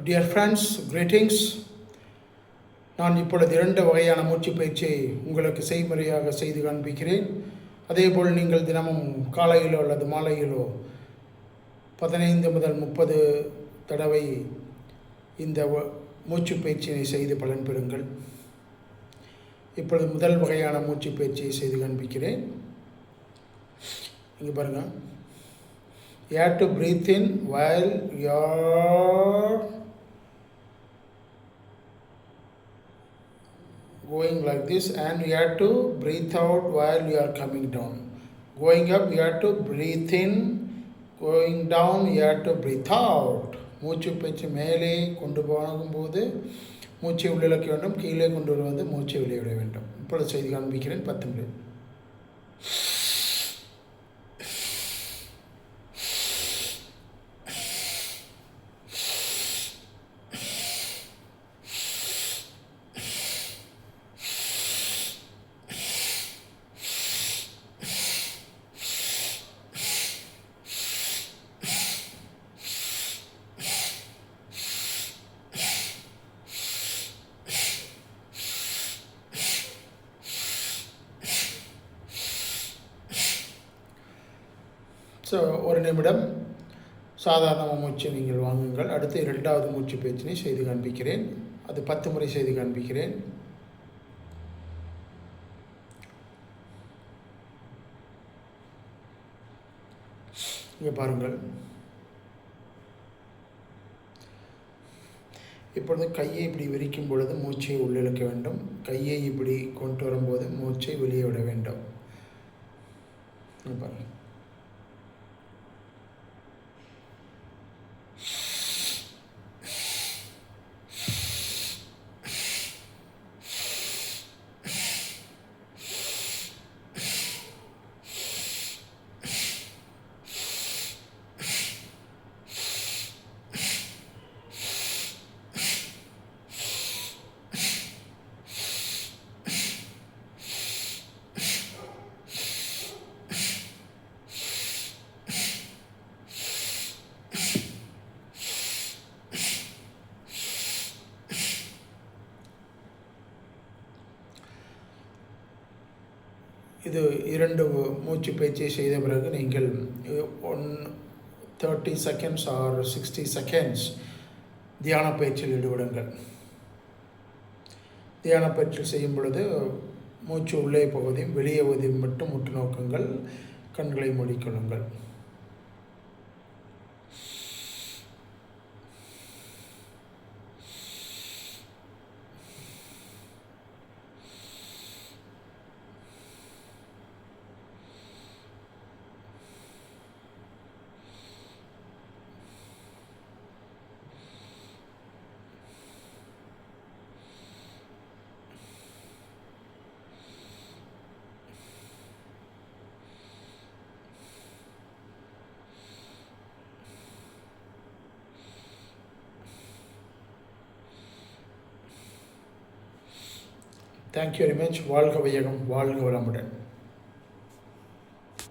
Dear friends, greetings. நான் இப்பொழுது 2 வகையான மூச்சு பயிற்சியை உங்களுக்கு செய்முறையாக செய்து காண்பிக்கிறேன். அதேபோல் நீங்கள் தினமும் காலையிலோ அல்லது மாலையிலோ 15 முதல் 30 தடவை இந்த மூச்சு பயிற்சியை செய்து பலன் பெறுங்கள். இப்பொழுது முதல் வகையான மூச்சு பயிற்சியை செய்து காண்பிக்கிறேன். இங்கே பாருங்கள். You have to breathe in while you're going like this, and you have to breathe out while you are coming down. Going up, you have to breathe in. Going down, you have to breathe out. மூச்சு பயிற்சி மேலே கொண்டு போகும்போது மூச்சை உள்ளிழக்க வேண்டும், கீழே கொண்டு வருவது மூச்சை வெளியிட வேண்டும். இப்பொழுது செய்து காண்பிக்கிறேன். 10 நிமிடம். ஸோ 1 நிமிடம் சாதாரண மூச்சு நீங்கள் வாங்குங்கள். அடுத்து 2வது மூச்சு பயிற்சியை செய்து காண்பிக்கிறேன். அது 10 முறை செய்து காண்பிக்கிறேன். இங்கே பாருங்கள். இப்பொழுது கையை இப்படி விரிக்கும் பொழுது மூச்சை உள்ளிழுக்க வேண்டும். கையை இப்படி கொண்டு வரும்போது மூச்சை வெளியே விட வேண்டும். பாருங்கள். இது 2 மூச்சு பயிற்சியை செய்த பிறகு நீங்கள் 30 செகண்ட்ஸ் ஆர் 60 செகண்ட்ஸ் தியான பயிற்சியில் ஈடுபடுங்கள். தியான பயிற்சி செய்யும் பொழுது மூச்சு உள்ளே போவதையும் வெளியே போவதையும் மட்டும் உற்று நோக்குங்கள். கண்களை மூடிக்கொள்ளுங்கள். Thank you very much. வாழ்க வையகம், வாழ்க வளமுடன்.